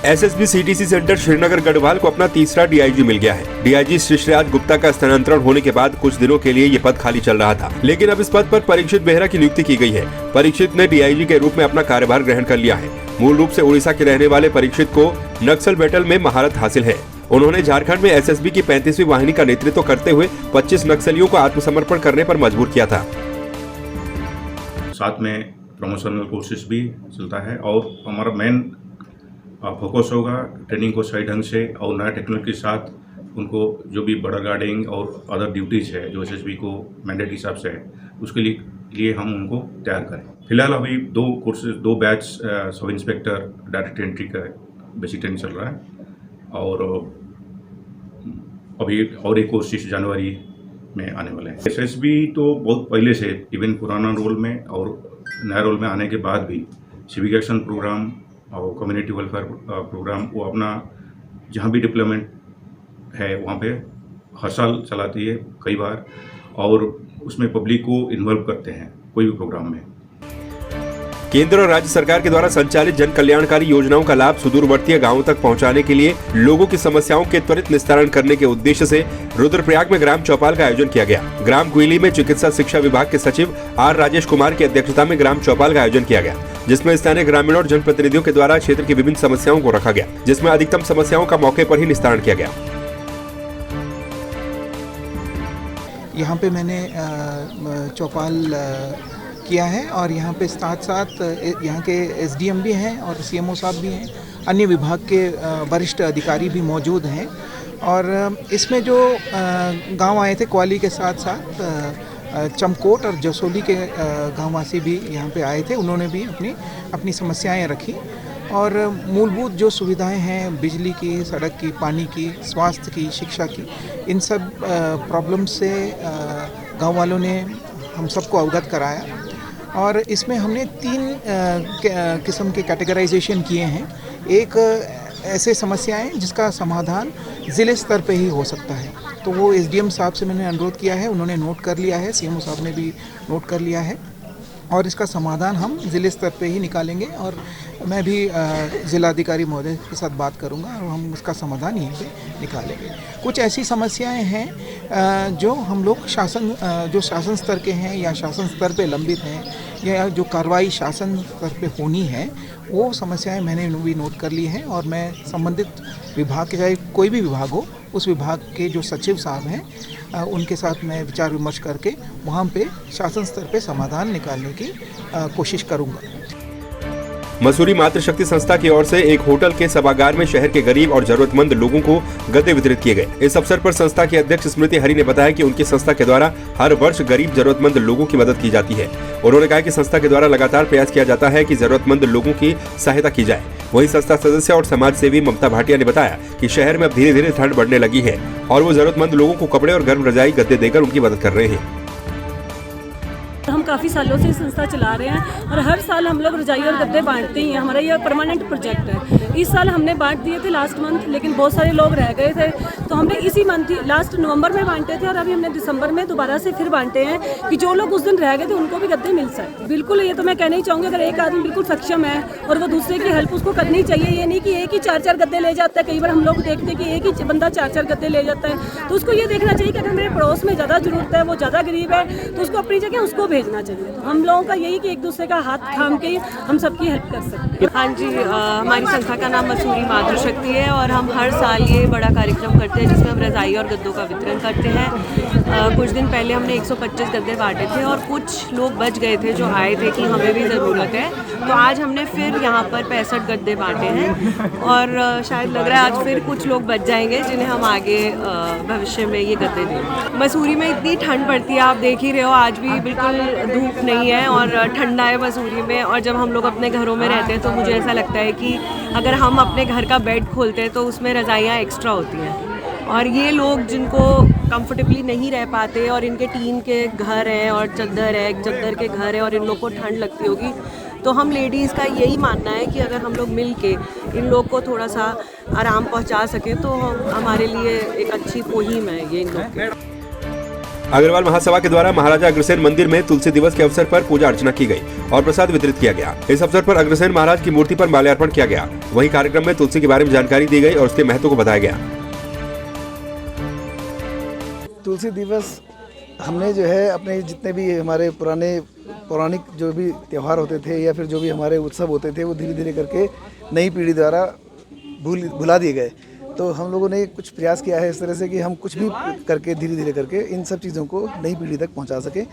SSB CTC centre Srinagar Garhwal को अपना तीसरा डीआईजी मिल गया है। डीआईजी श्रीराज गुप्ता का स्थानांतरण होने के बाद कुछ दिनों के लिए ये पद खाली चल रहा था, लेकिन अब इस पद पर परीक्षित बेहरा की नियुक्ति की गई है। परीक्षित ने डीआईजी के रूप में अपना कार्यभार ग्रहण कर लिया है। मूल रूप से उड़ीसा के रहने वाले परीक्षित को नक्सल बैटल में महारत हासिल है। उन्होंने झारखंड में एसएसबी की 35वीं वाहिनी का नेतृत्व करते हुए 25 नक्सलियों को आत्मसमर्पण करने पर मजबूर किया था। साथ में प्रमोशनल कोर्सेज भी चलता है और हमारा मेन फोकस होगा ट्रेनिंग को सही ढंग से और नया टेक्नोलॉजी के साथ उनको जो भी बॉर्डर गार्डिंग और अदर ड्यूटीज़ है जो एसएसबी को मैंडेट हिसाब से है उसके लिए हम उनको तैयार करें। फिलहाल अभी 2 courses 2 batch sub inspector direct entry का बेसिक ट्रेनिंग चल रहा है और अभी और एक कोर्स 6 जनवरी में आने वाले हैं। एसएसबी तो बहुत पहले से इवन पुराना रोल में और नया रोल में आने के बाद भी सिविक एक्शन प्रोग्राम और कम्युनिटी वेलफेयर प्रोग्राम वो अपना जहाँ भी डिप्लॉयमेंट है वहाँ पे हर साल चलाती है कई बार और उसमें पब्लिक को इन्वॉल्व करते हैं कोई भी प्रोग्राम में। केंद्र और राज्य सरकार के द्वारा संचालित जन कल्याणकारी योजनाओं का लाभ सुदूरवर्तीय गांवों तक पहुंचाने के लिए लोगों की समस्याओं के त्वरित निस्तारण करने के उद्देश्य से रुद्रप्रयाग में ग्राम चौपाल का आयोजन किया गया। ग्राम कुइली में चिकित्सा शिक्षा विभाग के सचिव आर राजेश कुमार की अध्यक्षता में ग्राम चौपाल का आयोजन किया गया, जिसमें स्थानीय ग्रामीणों और जनप्रतिनिधियों के द्वारा क्षेत्र की विभिन्न समस्याओं को रखा गया, जिसमें अधिकतम समस्याओं का मौके पर ही निस्तारण किया गया। यहाँ पे मैंने चौपाल किया है और यहाँ पे साथ साथ यहाँ के एसडीएम भी हैं और सीएमओ साहब भी हैं, अन्य विभाग के वरिष्ठ अधिकारी भी मौजूद हैं और इसमें जो गांव आए थे क्वाली के साथ साथ चमकोट और जसोली के गांववासी भी यहाँ पे आए थे। उन्होंने भी अपनी समस्याएं रखी और मूलभूत जो सुविधाएं हैं बिजली की, सड़क की, पानी की, स्वास्थ्य की, शिक्षा की, इन सब प्रॉब्लम से गांव वालों ने हम सबको अवगत कराया और इसमें हमने 3 किस्म के कैटेगराइजेशन किए हैं। एक ऐसे समस्याएं जिसका समाधान ज़िले स्तर पे ही हो सकता है, तो वो एसडीएम साहब से मैंने अनुरोध किया है, उन्होंने नोट कर लिया है, सीएमओ साहब ने भी नोट कर लिया है और इसका समाधान हम ज़िले स्तर पे ही निकालेंगे और मैं भी ज़िलाधिकारी महोदय के साथ बात करूंगा और हम उसका समाधान यहीं पे निकालेंगे। कुछ ऐसी समस्याएं हैं जो हम लोग शासन स्तर के हैं या शासन स्तर पे लंबित हैं या जो कार्रवाई शासन स्तर पे होनी है, वो समस्याएं मैंने भी नोट कर ली हैं और मैं संबंधित विभाग के, चाहे कोई भी विभाग हो, उस विभाग के जो सचिव साहब हैं उनके साथ मैं विचार विमर्श करके वहाँ पे शासन स्तर पे समाधान निकालने की कोशिश करूँगा। मसूरी मातृशक्ति संस्था की ओर से एक होटल के सभागार में शहर के गरीब और जरूरतमंद लोगों को गद्दे वितरित किए गए। इस अवसर पर संस्था की अध्यक्ष स्मृति हरि ने बताया कि उनकी संस्था के द्वारा हर वर्ष गरीब जरूरतमंद लोगों की मदद की जाती है। उन्होंने कहा कि संस्था के द्वारा लगातार प्रयास किया जाता है कि जरूरतमंद लोगों की सहायता की जाए। वहीं संस्था सदस्य और समाज सेवी ममता भाटिया ने बताया कि शहर में अब धीरे धीरे ठंड बढ़ने लगी है और वो जरूरतमंद लोगों को कपड़े और गर्म रजाई गद्दे देकर उनकी मदद कर रहे हैं। हम काफ़ी सालों से संस्था चला रहे हैं और हर साल हम लोग रजाई और गद्दे बांटते ही हैं। हमारा ये परमानेंट प्रोजेक्ट है। इस साल हमने बांट दिए थे लास्ट मंथ, लेकिन बहुत सारे लोग रह गए थे तो हमने इसी मंथ लास्ट नवंबर में बांटे थे और अभी हमने दिसंबर में दोबारा से फिर बांटे हैं कि जो लोग उस दिन रह गए थे उनको भी गद्दे मिल सके। बिल्कुल, ये तो मैं कहना ही चाहूँगी, अगर एक आदमी बिल्कुल सक्षम है और वो दूसरे की हेल्प उसको करनी चाहिए। ये नहीं कि एक ही 4-4 गद्दे ले जाता है। कई बार हम लोग देखते हैं कि एक ही बंदा 4-4 गद्दे ले जाता है, तो उसको ये देखना चाहिए कि अगर मेरे पड़ोस में ज़्यादा ज़रूरत है, वो ज़्यादा गरीब है, तो उसको अपनी जगह उसको भेजना चाहिए। तो हम लोगों का यही कि एक दूसरे का हाथ थाम के हम सबकी हेल्प कर सकते हैं। हाँ जी, हमारी संस्था का नाम मसूरी मातृशक्ति है और हम हर साल ये बड़ा कार्यक्रम करते हैं जिसमें हम रज़ाई और गद्दों का वितरण करते हैं। कुछ दिन पहले हमने 125 गद्दे बांटे थे और कुछ लोग बच गए थे जो आए थे कि हमें भी ज़रूरत है, तो आज हमने फिर यहाँ पर 65 गद्दे बांटे हैं और शायद लग रहा है आज फिर कुछ लोग बच जाएंगे जिन्हें हम आगे भविष्य में ये गद्दे दें। मसूरी में इतनी ठंड पड़ती है, आप देख ही रहे हो, आज भी बिल्कुल धूप नहीं है और ठंडा है मसूरी में। और जब हम लोग अपने घरों में रहते हैं तो मुझे ऐसा लगता है कि अगर हम अपने घर का बेड खोलते हैं तो उसमें रज़ाइयाँ एक्स्ट्रा होती हैं और ये लोग जिनको कंफर्टेबली नहीं रह पाते और इनके टीन के घर हैं और चद्दर के घर है और इन लोग को ठंड लगती होगी, तो हम लेडीज़ का यही मानना है कि अगर हम लोग मिल के इन लोग को थोड़ा सा आराम पहुंचा सकें तो हमारे लिए एक अच्छी मुहिम है ये इन लोग की। अग्रवाल महासभा के द्वारा महाराजा अग्रसेन मंदिर में तुलसी दिवस के अवसर पर पूजा अर्चना की गई और प्रसाद वितरित किया गया। इस अवसर पर अग्रसेन महाराज की मूर्ति पर माल्यार्पण किया गया। वहीं कार्यक्रम में तुलसी के बारे में जानकारी दी गई और उसके महत्व को बताया गया। तुलसी दिवस हमने जो है अपने जितने भी हमारे पौराणिक जो भी त्यौहार होते थे या फिर जो भी हमारे उत्सव होते थे वो धीरे धीरे करके नई पीढ़ी द्वारा भुला दिए गए। तो हम लोगों ने कुछ प्रयास किया है इस तरह से कि हम कुछ भी करके धीरे धीरे करके इन सब चीज़ों को नई पीढ़ी तक पहुंचा सकें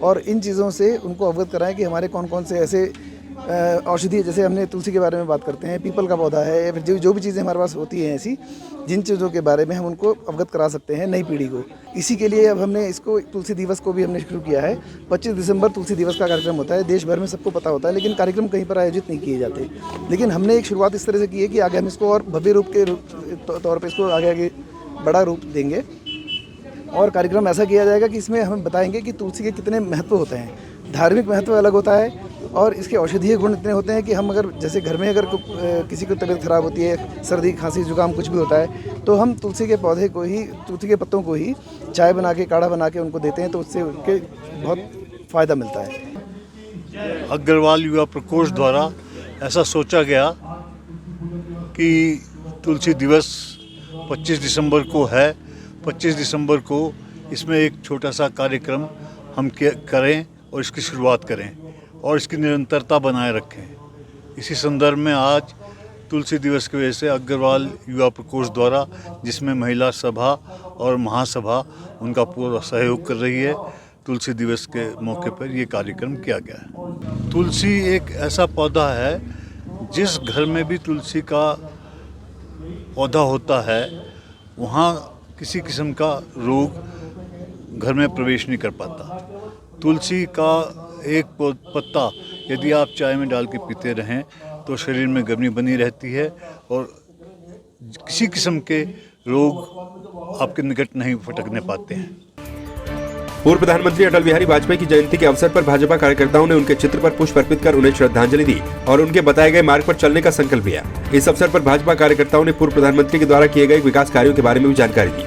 और इन चीज़ों से उनको अवगत कराएं कि हमारे कौन कौन से ऐसे औषधि, जैसे हमने तुलसी के बारे में बात करते हैं, पीपल का पौधा है या फिर जो भी चीज़ें हमारे पास होती हैं ऐसी, जिन चीज़ों के बारे में हम उनको अवगत करा सकते हैं नई पीढ़ी को। इसी के लिए अब हमने इसको तुलसी दिवस को भी हमने शुरू किया है। 25 दिसंबर तुलसी दिवस का कार्यक्रम होता है, देश भर में सबको पता होता है, लेकिन कार्यक्रम कहीं पर आयोजित नहीं किए जाते। लेकिन हमने एक शुरुआत इस तरह से की है कि आगे हम इसको और भव्य रूप के तौर पर इसको आगे बड़ा रूप देंगे और कार्यक्रम ऐसा किया जाएगा कि इसमें हम बताएंगे कि तुलसी के कितने महत्व होते हैं। धार्मिक महत्व अलग होता है और इसके औषधीय गुण इतने होते हैं कि हम अगर जैसे घर में अगर किसी को तबीयत खराब होती है, सर्दी खांसी जुकाम कुछ भी होता है, तो हम तुलसी के पौधे को ही, तुलसी के पत्तों को ही चाय बना के, काढ़ा बना के उनको देते हैं, तो उससे उनके बहुत फ़ायदा मिलता है। अग्रवाल युवा प्रकोष्ठ द्वारा ऐसा सोचा गया कि तुलसी दिवस 25 दिसंबर को है। 25 दिसंबर को इसमें एक छोटा सा कार्यक्रम हम करें और इसकी शुरुआत करें और इसकी निरंतरता बनाए रखें। इसी संदर्भ में आज तुलसी दिवस की वजह से अग्रवाल युवा प्रकोष्ठ द्वारा, जिसमें महिला सभा और महासभा उनका पूरा सहयोग कर रही है, तुलसी दिवस के मौके पर ये कार्यक्रम किया गया है। तुलसी एक ऐसा पौधा है, जिस घर में भी तुलसी का पौधा होता है वहाँ किसी किस्म का रोग घर में प्रवेश नहीं कर पाता। तुलसी का एक पत्ता यदि आप चाय में डाल के पीते रहें तो शरीर में गर्मी बनी रहती है और किसी किस्म के रोग आपके निकट नहीं फटकने पाते हैं। पूर्व प्रधानमंत्री अटल बिहारी वाजपेयी की जयंती के अवसर पर भाजपा कार्यकर्ताओं ने उनके चित्र पर पुष्प अर्पित कर उन्हें श्रद्धांजलि दी और उनके बताए गए मार्ग पर चलने का संकल्प लिया। इस अवसर पर भाजपा कार्यकर्ताओं ने पूर्व प्रधानमंत्री के द्वारा किए गए विकास कार्यों के बारे में भी जानकारी दी।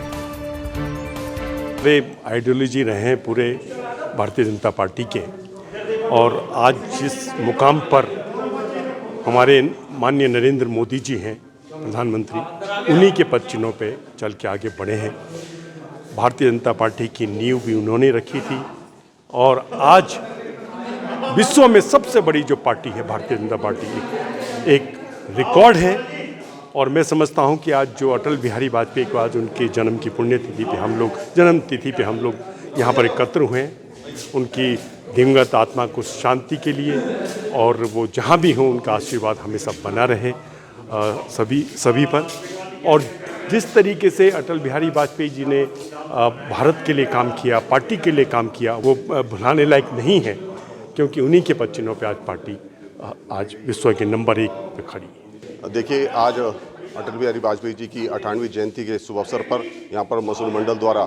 वे आइडियोलॉजी रहे हैं पूरे भारतीय जनता पार्टी के, और आज जिस मुकाम पर हमारे माननीय नरेंद्र मोदी जी हैं प्रधानमंत्री, उन्हीं के पद चिन्हों पे चल के आगे बढ़े हैं। भारतीय जनता पार्टी की नींव भी उन्होंने रखी थी और आज विश्व में सबसे बड़ी जो पार्टी है भारतीय जनता पार्टी, एक रिकॉर्ड है। और मैं समझता हूं कि आज जो अटल बिहारी वाजपेयी को आज उनके जन्म की पुण्यतिथि पे हम लोग, जन्म तिथि पे हम लोग यहाँ पर एकत्र हुए हैं, उनकी दिवंगत आत्मा को शांति के लिए, और वो जहाँ भी हों उनका आशीर्वाद हमेशा बना रहे सभी पर। और जिस तरीके से अटल बिहारी वाजपेयी जी ने भारत के लिए काम किया, पार्टी के लिए काम किया, वो भुलाने लायक नहीं है, क्योंकि उन्हीं के पद चिन्हों पर आज पार्टी आज विश्व के नंबर 1 पे खड़ी है। देखिए, आज अटल बिहारी वाजपेयी जी की 98वीं जयंती के शुभ अवसर पर यहाँ पर मसूल मंडल द्वारा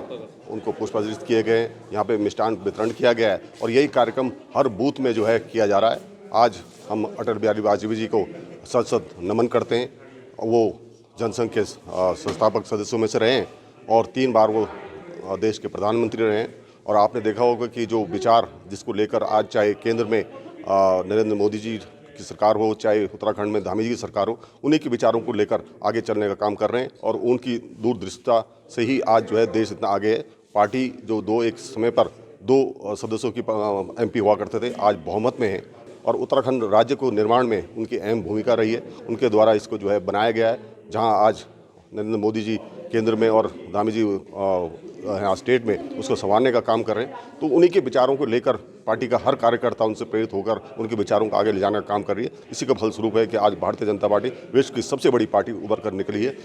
उनको पुष्पांजलि किए गए, यहाँ पे मिष्ठान वितरण किया गया है और यही कार्यक्रम हर बूथ में जो है किया जा रहा है। आज हम अटल बिहारी वाजपेयी जी को सत नमन करते हैं। वो जनसंघ के संस्थापक सदस्यों में से रहे हैं और 3 बार वो देश के प्रधानमंत्री रहे हैं। और आपने देखा होगा कि जो विचार जिसको लेकर आज चाहे केंद्र में नरेंद्र मोदी जी की सरकार हो, चाहे उत्तराखंड में धामी जी की सरकार हो, उन्हीं के विचारों को लेकर आगे चलने का काम कर रहे हैं और उनकी दूरदृष्टता से ही आज जो है देश इतना आगे है। पार्टी जो एक समय पर 2 सदस्यों की MP हुआ करते थे, आज बहुमत में है और उत्तराखंड राज्य को निर्माण में उनकी अहम भूमिका रही है। उनके द्वारा इसको जो है बनाया गया है, जहां आज नरेंद्र मोदी जी केंद्र में और धामी जी यहाँ स्टेट में उसको संवारने का काम कर रहे हैं। तो उन्हीं के विचारों को लेकर पार्टी का हर कार्यकर्ता उनसे प्रेरित होकर उनके विचारों को आगे ले जाने का काम कर रही है। इसी का फलस्वरूप है कि आज भारतीय जनता पार्टी विश्व की सबसे बड़ी पार्टी उभर कर निकली है।